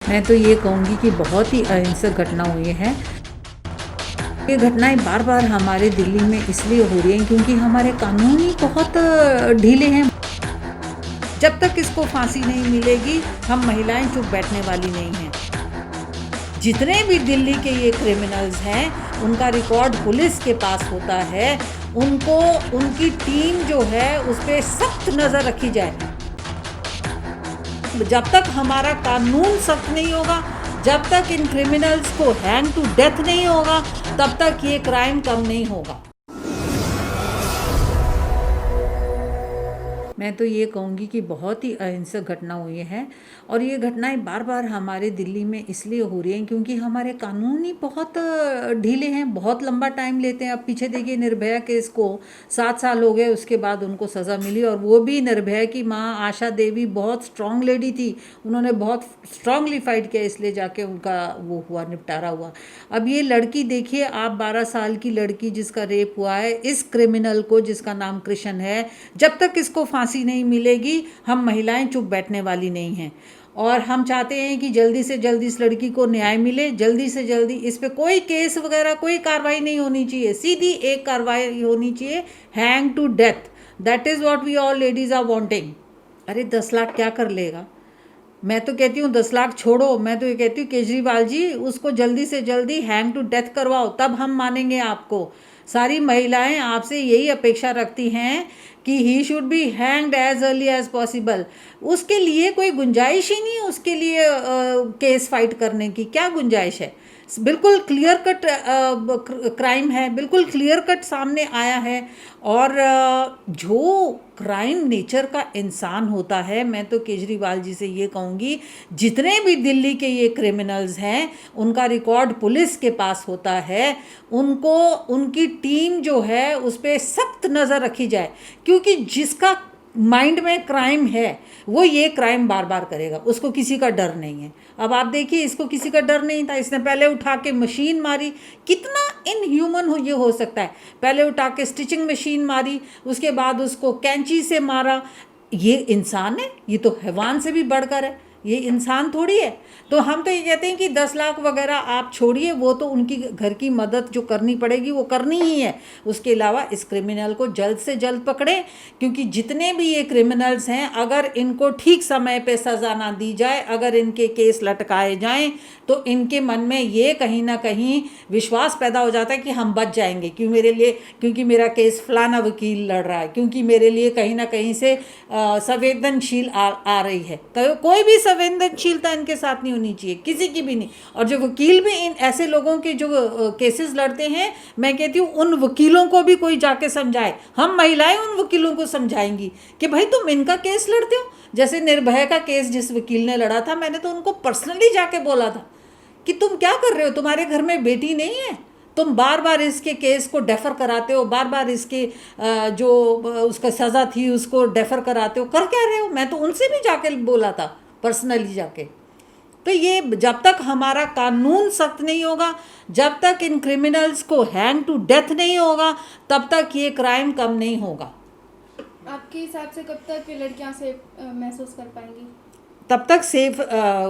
मैं तो ये कहूँगी कि बहुत ही अहिंसक घटना हुई है। ये घटनाएं बार बार हमारे दिल्ली में इसलिए हो रही हैं क्योंकि हमारे कानून ही बहुत ढीले हैं। जब तक इसको फांसी नहीं मिलेगी हम महिलाएं चुप बैठने वाली नहीं हैं। जितने भी दिल्ली के ये क्रिमिनल्स हैं उनका रिकॉर्ड पुलिस के पास होता है। उनको उनकी टीम जो है उस पर सख्त नज़र रखी जाए। जब तक हमारा कानून सख्त नहीं होगा, जब तक इन क्रिमिनल्स को हैंग टू डेथ नहीं होगा, तब तक ये क्राइम कम नहीं होगा। मैं तो ये कहूँगी कि बहुत ही अहिंसक घटना हुई है और ये घटनाएं बार बार हमारे दिल्ली में इसलिए हो रही हैं क्योंकि हमारे कानून ही बहुत ढीले हैं, बहुत लंबा टाइम लेते हैं। अब पीछे देखिए निर्भया केस को 7 साल हो गए, उसके बाद उनको सज़ा मिली और वो भी निर्भया की माँ आशा देवी बहुत स्ट्रांग लेडी थी, उन्होंने बहुत स्ट्रांगली फाइट किया, इसलिए जाके उनका वो हुआ, निपटारा हुआ। अब ये लड़की देखिए, आप 12 साल की लड़की जिसका रेप हुआ है, इस क्रिमिनल को जिसका नाम कृष्ण है, जब तक इसको फांसी नहीं मिलेगी हम महिलाएं चुप बैठने वाली नहीं हैं। और हम चाहते हैं कि जल्दी से जल्दी इस लड़की को न्याय मिले, जल्दी से जल्दी इस पे कोई केस वगैरह कोई कार्रवाई नहीं होनी चाहिए, सीधी एक कार्रवाई होनी चाहिए, hang to death. That is what we all ladies are wanting. अरे 10 लाख क्या कर लेगा? मैं तो कहती हूँ 10 लाख छोड़ो, मैं तो ये कहती हूँ केजरीवाल जी उसको जल्दी से जल्दी हैंग टू डेथ करवाओ, तब हम मानेंगे आपको। सारी महिलाएं आपसे यही अपेक्षा रखती हैं कि he should be hanged as early as possible. उसके लिए कोई गुंजाइश ही नहीं है, उसके लिए केस फाइट करने की क्या गुंजाइश है? बिल्कुल क्लियर कट क्राइम है, बिल्कुल क्लियर कट सामने आया है। और जो क्राइम नेचर का इंसान होता है, मैं तो केजरीवाल जी से ये कहूँगी, जितने भी दिल्ली के ये क्रिमिनल्स हैं उनका रिकॉर्ड पुलिस के पास होता है। उनको उनकी टीम जो है उस पर सख्त नज़र रखी जाए, क्योंकि जिसका माइंड में क्राइम है वो ये क्राइम बार बार करेगा, उसको किसी का डर नहीं है। अब आप देखिए, इसको किसी का डर नहीं था, इसने पहले उठा के मशीन मारी। कितना इनह्यूमन ये हो सकता है? पहले उठा के स्टिचिंग मशीन मारी, उसके बाद उसको कैंची से मारा। ये इंसान है? ये तो हैवान से भी बढ़कर है, ये इंसान थोड़ी है। तो हम तो ये कहते हैं कि 10 लाख वगैरह आप छोड़िए, वो तो उनकी घर की मदद जो करनी पड़ेगी वो करनी ही है। उसके अलावा इस क्रिमिनल को जल्द से जल्द पकड़े, क्योंकि जितने भी ये क्रिमिनल्स हैं अगर इनको ठीक समय पे सज़ा ना दी जाए, अगर इनके केस लटकाए जाएं, तो इनके मन में ये कहीं ना कहीं विश्वास पैदा हो जाता है कि हम बच जाएंगे, क्योंकि मेरा केस फलाना वकील लड़ रहा है, क्योंकि मेरे लिए कहीं ना कहीं से संवेदनशील आ रही है। कोई भी संवेदनशीलता इनके साथ नहीं होनी चाहिए, किसी की भी नहीं। और जो वकील भी इन ऐसे लोगों के जो केसेस लड़ते हैं, मैं कहती हूँ उन वकीलों को भी कोई जाके समझाए। हम महिलाएं उन वकीलों को समझाएंगी कि भाई तुम इनका केस लड़ते हो। जैसे निर्भया का केस जिस वकील ने लड़ा था, मैंने तो उनको पर्सनली जाके बोला था कि तुम क्या कर रहे हो, तुम्हारे घर में बेटी नहीं है, तुम बार बार इसके केस को डेफर कराते हो, बार बार इसके जो उसका सज़ा थी उसको डेफर कराते हो, कर क्या रहे हो? मैं तो उनसे भी जाके बोला था पर्सनली जाके। तो ये जब तक हमारा कानून सख्त नहीं होगा, जब तक इन क्रिमिनल्स को हैंग टू डेथ नहीं होगा, तब तक ये क्राइम कम नहीं होगा। आपके हिसाब से कब तक लड़कियां सेफ महसूस कर पाएंगी? तब तक सेफ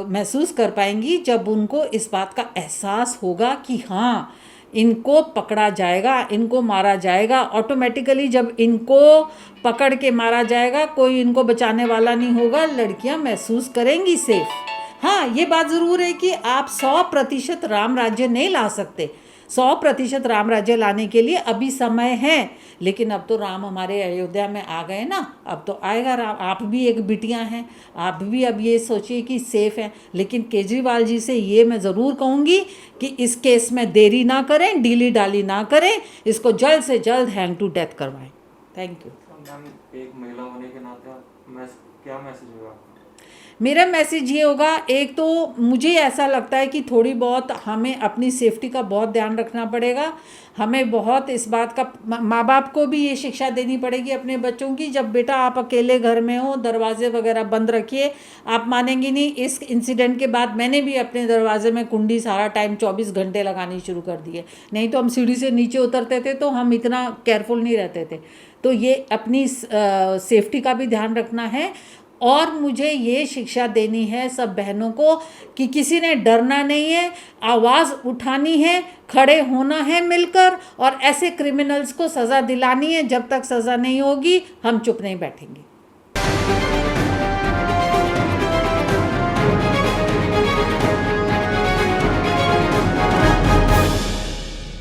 महसूस कर पाएंगी जब उनको इस बात का एहसास होगा कि हाँ, इनको पकड़ा जाएगा, इनको मारा जाएगा। ऑटोमेटिकली जब इनको पकड़ के मारा जाएगा, कोई इनको बचाने वाला नहीं होगा, लड़कियां महसूस करेंगी सेफ। हाँ, ये बात ज़रूर है कि आप 100% राम राज्य नहीं ला सकते। 100% राम राज्य लाने के लिए अभी समय है, लेकिन अब तो राम हमारे अयोध्या में आ गए ना, अब तो आएगा राम। आप भी एक बिटियां हैं, आप भी अब ये सोचिए कि सेफ़ हैं। लेकिन केजरीवाल जी से ये मैं ज़रूर कहूँगी कि इस केस में देरी ना करें, डीली डाली ना करें, इसको जल्द से जल्द हैंग टू डेथ करवाएं। Thank you. एक महिला होने के नाते क्या मैसेज होगा? मेरा मैसेज ये होगा, एक तो मुझे ऐसा लगता है कि थोड़ी बहुत हमें अपनी सेफ्टी का बहुत ध्यान रखना पड़ेगा। हमें बहुत इस बात का, माँ बाप को भी ये शिक्षा देनी पड़ेगी अपने बच्चों की, जब बेटा आप अकेले घर में हो दरवाजे वगैरह बंद रखिए। आप मानेंगे नहीं, इस इंसिडेंट के बाद मैंने भी अपने दरवाजे में कुंडी सारा टाइम 24 घंटे लगानी शुरू कर दी है। नहीं तो हम सीढ़ी से नीचे उतरते थे तो हम इतना केयरफुल नहीं रहते थे। तो ये अपनी सेफ्टी का भी ध्यान रखना है। और मुझे ये शिक्षा देनी है सब बहनों को कि किसी ने डरना नहीं है, आवाज़ उठानी है, खड़े होना है मिलकर, और ऐसे क्रिमिनल्स को सज़ा दिलानी है। जब तक सज़ा नहीं होगी हम चुप नहीं बैठेंगे।